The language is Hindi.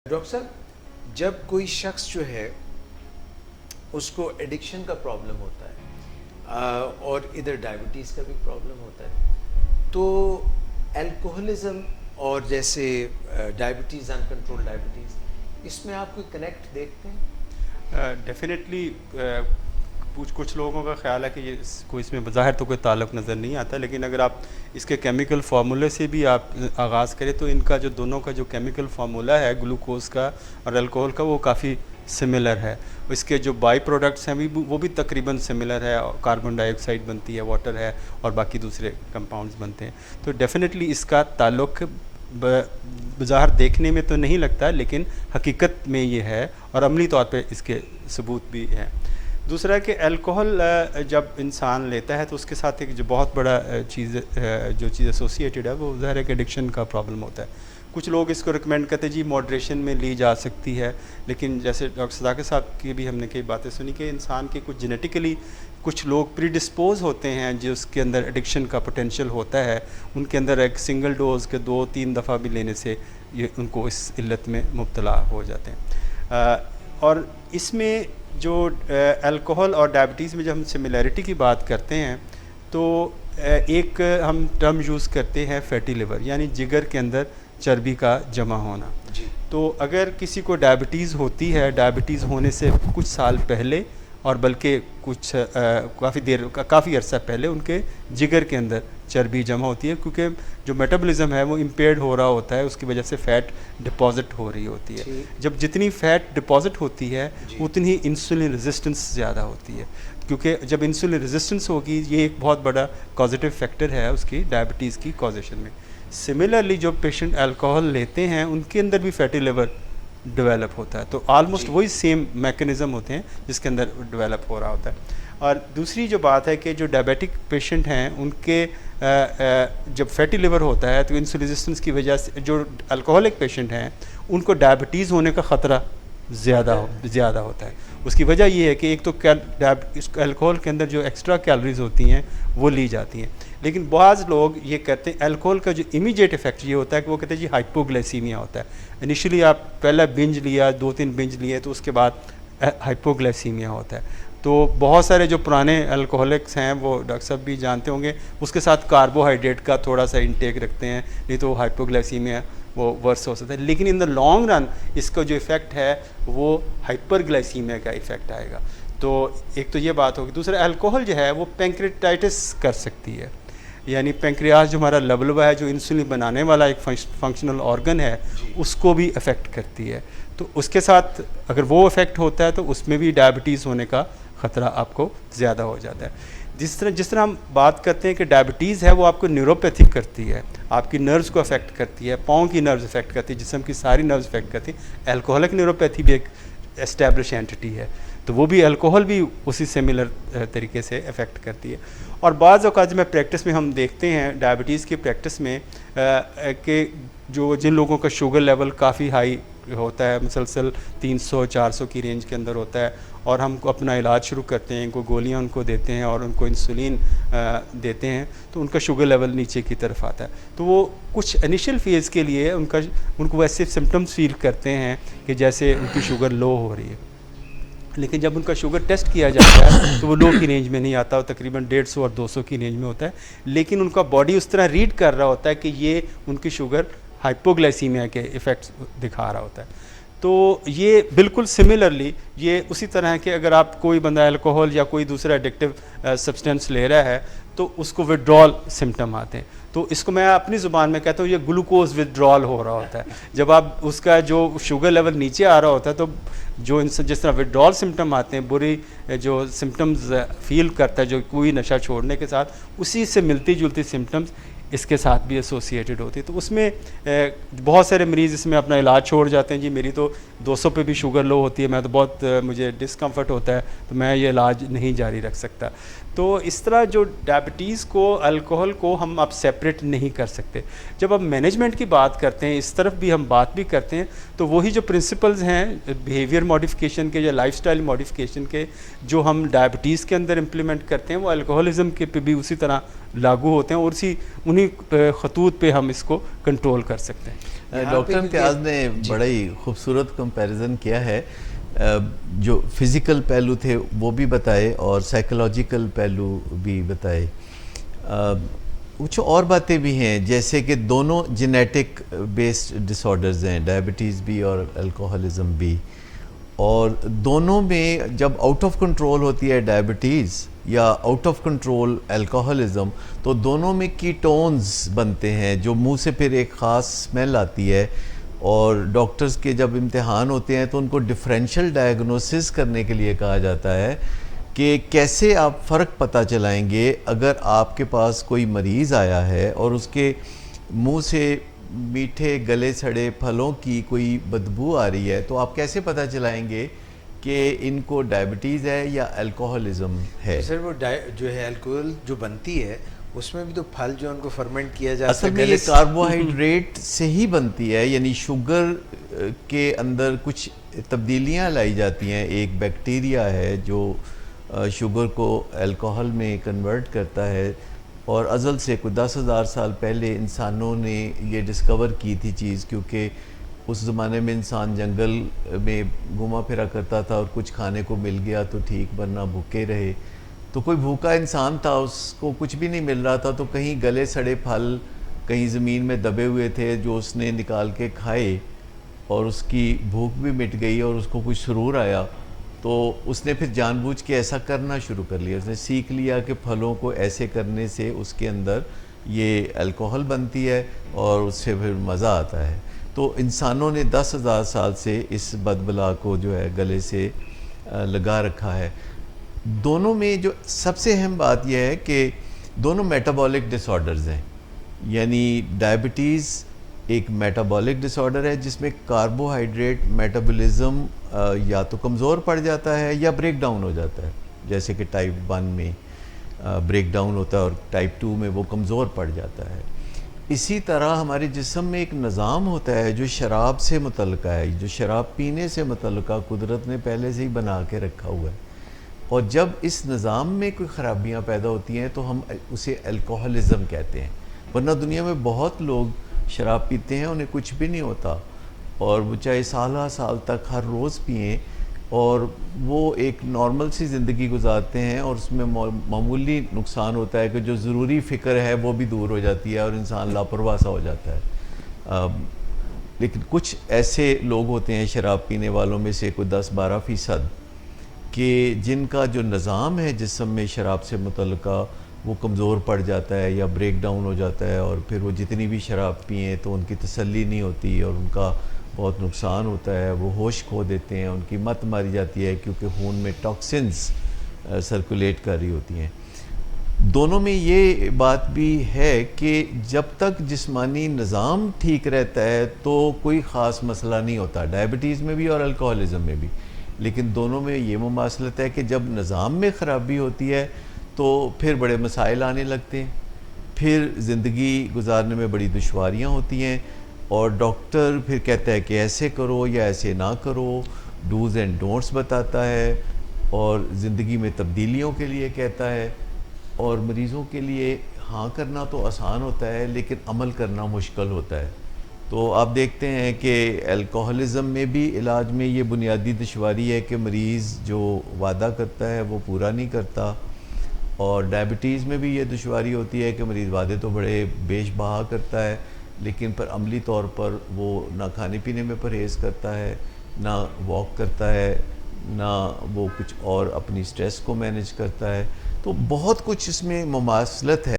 डॉक्टर साहब, जब कोई शख्स जो है उसको एडिक्शन का प्रॉब्लम होता है और इधर डायबिटीज़ का भी प्रॉब्लम होता है, तो अल्कोहलिज्म और जैसे डायबिटीज़, अनकंट्रोल्ड डायबिटीज़, इसमें आप कोई कनेक्ट देखते हैं? डेफिनेटली कुछ लोगों का ख्याल है कि ये कोई इसमें बज़ाहिर तो कोई ताल्लुक़ नज़र नहीं आता, लेकिन अगर आप इसके केमिकल फार्मूले से भी आप आगाज़ करें तो इनका जो दोनों का जो केमिकल फार्मूला है ग्लूकोज़ का और अल्कोहल का, वो काफ़ी सिमिलर है। इसके जो बाई प्रोडक्ट्स हैं वो भी तकरीबन सिमिलर है। कार्बन डाइऑक्साइड बनती है, वाटर है और बाकी दूसरे कंपाउंड्स बनते हैं। तो डेफिनेटली इसका ताल्लुक़ बज़ाहिर देखने में तो नहीं लगता, लेकिन हकीकत में ये है और अमली तौर पे इसके सबूत भी हैं। दूसरा कि अल्कोहल जब इंसान लेता है तो उसके साथ एक जो बहुत बड़ा जो चीज़ एसोसिएटेड है वो ज़ाहिर है कि एडिक्शन का प्रॉब्लम होता है। कुछ लोग इसको रिकमेंड करते हैं जी मॉडरेशन में ली जा सकती है, लेकिन जैसे डॉक्टर सदाकत साहब की भी हमने कई बातें सुनी कि इंसान के कुछ जेनेटिकली कुछ लोग प्रीडिस्पोज होते हैं जो उसके अंदर एडिक्शन का पोटेंशियल होता है, उनके अंदर एक सिंगल डोज के 2-3 दफ़ा भी लेने से ये उनको इस इल्लत में मुब्तला हो जाते हैं। और इसमें जो अल्कोहल और डायबिटीज़ में जब हम सिमिलैरिटी की बात करते हैं तो एक हम टर्म यूज़ करते हैं फैटी लिवर, यानी जिगर के अंदर चर्बी का जमा होना। तो अगर किसी को डायबिटीज़ होती है, डायबिटीज़ होने से कुछ साल पहले और बल्कि कुछ काफ़ी अरसा पहले उनके जिगर के अंदर चर्बी जमा होती है, क्योंकि जो मेटाबॉलिज्म है वो इम्पेयर्ड हो रहा होता है, उसकी वजह से फ़ैट डिपॉजिट हो रही होती है। जब जितनी फ़ैट डिपॉजिट होती है उतनी इंसुलिन रेजिस्टेंस ज़्यादा होती है, क्योंकि जब इंसुलिन रेजिस्टेंस होगी ये एक बहुत बड़ा पॉजिटिव फैक्टर है उसकी डायबिटीज़ की कॉजेशन में। सिमिलरली जो पेशेंट अल्कोहल लेते हैं उनके अंदर भी फैटी लिवर डेवलप होता है, तो ऑलमोस्ट वही सेम मैकेनिज़्म होते हैं जिसके अंदर डेवलप हो रहा होता है। और दूसरी जो बात है कि जो डायबिटिक पेशेंट हैं उनके जब फैटी लिवर होता है तो इंसुलिन रेजिस्टेंस की वजह से जो अल्कोहलिक पेशेंट हैं उनको डायबिटीज़ होने का ख़तरा ज़्यादा होता है। उसकी वजह ये है कि एक तो अल्कोहल के अंदर जो एक्स्ट्रा कैलोरीज होती हैं वो ली जाती हैं, लेकिन बाज़ लोग ये कहते हैं अल्कोहल का जो इमीडिएट इफेक्ट ये होता है कि वो कहते हैं जी हाइपोग्लाइसीमिया होता है। इनिशियली आप पहला बिंज लिया, 2-3 बिंज लिए तो उसके बाद हाइपोग्लाइसीमिया होता है। तो बहुत सारे जो पुराने अल्कोहलिक्स हैं वो डॉक्टर साहब भी जानते होंगे, उसके साथ कार्बोहाइड्रेट का थोड़ा सा इंटेक रखते हैं, नहीं तो हाइपोग्लाइसीमिया वो वर्स हो सकता है। लेकिन इन द लॉन्ग रन इसका जो इफ़ेक्ट है वो हाइपरग्लाइसीमिया का इफ़ेक्ट आएगा। तो एक तो ये बात होगी। दूसरा अल्कोहल जो है वो पैंक्रेटाइटिस कर सकती है, यानी पैंक्रियाज जो हमारा लबलबा है, जो इंसुलिन बनाने वाला एक फंक्शनल ऑर्गन है, उसको भी अफेक्ट करती है। तो उसके साथ अगर वो अफेक्ट होता है तो उसमें भी डायबिटीज़ होने का ख़तरा आपको ज़्यादा हो जाता है। जिस तरह हम बात करते हैं कि डायबिटीज़ है वो आपको न्यूरोपैथिक करती है, आपकी नर्व्स को अफेक्ट करती है, पाँव की नर्व्स अफेक्ट करती है, जिस्म की सारी नर्व्स अफेक्ट करती है। अल्कोहलिक न्यूरोपैथी भी एक एस्टैब्लिश एंटिटी है, तो वो भी अल्कोहल भी उसी सिमिलर तरीके से अफेक्ट करती है। और बाज़ औक़ात में प्रैक्टिस में हम देखते हैं डायबिटीज़ की प्रैक्टिस में कि जिन लोगों का शुगर लेवल काफ़ी हाई होता है, मुसलसल 300-400 की रेंज के अंदर होता है, और हम अपना इलाज शुरू करते हैं, इनको गोलियां उनको देते हैं और उनको इंसुलिन देते हैं, तो उनका शुगर लेवल नीचे की तरफ आता है। तो वो कुछ इनिशियल फेज़ के लिए उनको वैसे सिम्टम्स फील करते हैं कि जैसे उनकी शुगर लो हो रही है, लेकिन जब उनका शुगर टेस्ट किया जाता है तो वो लो की रेंज में नहीं आता, वो तकरीबन 150 और 200 की रेंज में होता है। लेकिन उनका बॉडी उस तरह रीड कर रहा होता है कि ये उनकी शुगर हाइपोग्लाइसीमिया के इफ़ेक्ट्स दिखा रहा होता है। तो ये बिल्कुल सिमिलरली ये उसी तरह है कि अगर आप कोई बंदा अल्कोहल या कोई दूसरा एडिक्टिव सब्सटेंस ले रहा है तो उसको विड्रॉल सिम्टम आते हैं। तो इसको मैं अपनी ज़ुबान में कहता हूँ ये ग्लूकोज विड्रॉल हो रहा होता है। जब आप उसका जो शुगर लेवल नीचे आ रहा होता है तो जो जिस तरह विड्रॉल सिम्टम आते हैं, बुरी जो सिम्टम्स फील करता है जो कोई नशा छोड़ने के साथ, उसी से मिलती जुलती सिम्टम्स इसके साथ भी एसोसिएटेड होती है। तो उसमें बहुत सारे मरीज़ इसमें अपना इलाज छोड़ जाते हैं, जी मेरी तो 200 पे भी शुगर लो होती है, मैं तो बहुत मुझे डिस्कम्फर्ट होता है, तो मैं ये इलाज नहीं जारी रख सकता। तो इस तरह जो डायबिटीज़ को, अल्कोहल को हम अब सेपरेट नहीं कर सकते। जब अब मैनेजमेंट की बात करते हैं, इस तरफ भी हम बात भी करते हैं, तो वही जो प्रिंसिपल्स हैं बिहेवियर मॉडिफिकेशन के या लाइफस्टाइल मॉडिफिकेशन के जो हम डायबिटीज़ के अंदर इम्प्लीमेंट करते हैं, वो अल्कोहलिज्म के पे भी उसी तरह लागू होते हैं और उन्हीं खतूत पे हम इसको कंट्रोल कर सकते हैं। यहाँ डॉक्टर पे इम्तियाज़ ने जी। बड़ा ही खूबसूरत कंपैरिजन किया है। जो फिज़िकल पहलू थे वो भी बताए और साइकोलॉजिकल पहलू भी बताए। कुछ और बातें भी हैं, जैसे कि दोनों जेनेटिक बेस्ड डिसऑर्डर्स हैं, डायबिटीज़ भी और अल्कोहलिज्म भी, और दोनों में जब आउट ऑफ कंट्रोल होती है डायबिटीज़ या आउट ऑफ कंट्रोल अल्कोहलिज्म, तो दोनों में कीटोन्स बनते हैं जो मुंह से फिर एक ख़ास स्मेल आती है। और डॉक्टर्स के जब इम्तिहान होते हैं तो उनको डिफरेंशियल डायग्नोसिस करने के लिए कहा जाता है कि कैसे आप फ़र्क पता चलाएंगे अगर आपके पास कोई मरीज़ आया है और उसके मुंह से मीठे गले सड़े फलों की कोई बदबू आ रही है, तो आप कैसे पता चलाएंगे कि इनको डायबिटीज़ है या अल्कोहलिज्म है। तो सर वो जो है अल्कोहल जो बनती है उसमें भी तो फल जो उनको फर्मेंट किया जाता असल है में ये गले से। कार्बोहाइड्रेट से ही बनती है, यानी शुगर के अंदर कुछ तब्दीलियां लाई जाती हैं। एक बैक्टीरिया है जो शुगर को अल्कोहल में कन्वर्ट करता है, और अज़ल से कोई 10,000 साल पहले इंसानों ने ये डिस्कवर की थी चीज़, क्योंकि उस ज़माने में इंसान जंगल में घुमा फिरा करता था और कुछ खाने को मिल गया तो ठीक, वरना भूखे रहे। तो कोई भूखा इंसान था, उसको कुछ भी नहीं मिल रहा था, तो कहीं गले सड़े फल कहीं ज़मीन में दबे हुए थे जो उसने निकाल के खाए और उसकी भूख भी मिट गई और उसको कुछ सुरूर आया। तो उसने फिर जानबूझ के ऐसा करना शुरू कर लिया। उसने सीख लिया कि फलों को ऐसे करने से उसके अंदर ये अल्कोहल बनती है और उससे फिर मज़ा आता है। तो इंसानों ने 10,000 साल से इस बदबला को जो है गले से लगा रखा है। दोनों में जो सबसे अहम बात यह है कि दोनों मेटाबॉलिक डिसऑर्डर्स हैं, यानी डायबिटीज़ एक मेटाबॉलिक डिसऑर्डर है जिसमें कार्बोहाइड्रेट मेटाबॉलिज्म या तो कमज़ोर पड़ जाता है या ब्रेक डाउन हो जाता है, जैसे कि टाइप 1 में ब्रेक डाउन होता है और टाइप 2 में वो कमज़ोर पड़ जाता है। इसी तरह हमारे जिस्म में एक निज़ाम होता है जो शराब से मुतल्लिक़ है, जो शराब पीने से मुतल्लिक़ कुदरत ने पहले से ही बना के रखा हुआ है। और जब इस निज़ाम में कोई ख़राबियाँ पैदा होती हैं तो हम उसे अल्कोहलिज्म कहते हैं। वरना दुनिया में बहुत लोग शराब पीते हैं, उन्हें कुछ भी नहीं होता, और वो चाहे साल तक हर रोज़ पिएँ और वो एक नॉर्मल सी ज़िंदगी गुजारते हैं, और उसमें मामूली नुकसान होता है कि जो ज़रूरी फ़िक्र है वो भी दूर हो जाती है और इंसान लापरवाह सा हो जाता है। लेकिन कुछ ऐसे लोग होते हैं शराब पीने वालों में से कोई 10-12% कि जिनका जो निज़ाम है जिस्म में शराब से मुतल्लिक़ा वो कमज़ोर पड़ जाता है या ब्रेक डाउन हो जाता है, और फिर वो जितनी भी शराब पिएँ तो उनकी तसल्ली नहीं होती और उनका बहुत नुकसान होता है। वो होश खो देते हैं, उनकी मत मारी जाती है क्योंकि खून में टॉक्सिन्स सर्कुलेट कर रही होती हैं। दोनों में ये बात भी है कि जब तक जिस्मानी निज़ाम ठीक रहता है तो कोई ख़ास मसला नहीं होता, डायबिटीज़ में भी और अल्कोहलिज्म में भी। लेकिन दोनों में ये मुमासलत है कि जब निज़ाम में ख़राबी होती है तो फिर बड़े मसाइल आने लगते हैं, फिर ज़िंदगी गुजारने में बड़ी दुश्वारियाँ होती हैं, और डॉक्टर फिर कहता है कि ऐसे करो या ऐसे ना करो, डूज़ एंड डोंट्स बताता है, और ज़िंदगी में तब्दीलियों के लिए कहता है। और मरीज़ों के लिए हाँ करना तो आसान होता है लेकिन अमल करना मुश्किल होता है। तो आप देखते हैं कि अल्कोहलिज्म में भी इलाज में ये बुनियादी दुश्वारी है कि मरीज़ जो वादा करता है वो पूरा नहीं करता, और डायबिटीज़ में भी ये दुश्वारी होती है कि मरीज़ वादे तो बड़े बेशबहा करता है लेकिन पर अमली तौर पर वो ना खाने पीने में परहेज़ करता है, ना वॉक करता है, ना वो कुछ और अपनी स्ट्रेस को मैनेज करता है। तो बहुत कुछ इसमें मुमासलत है।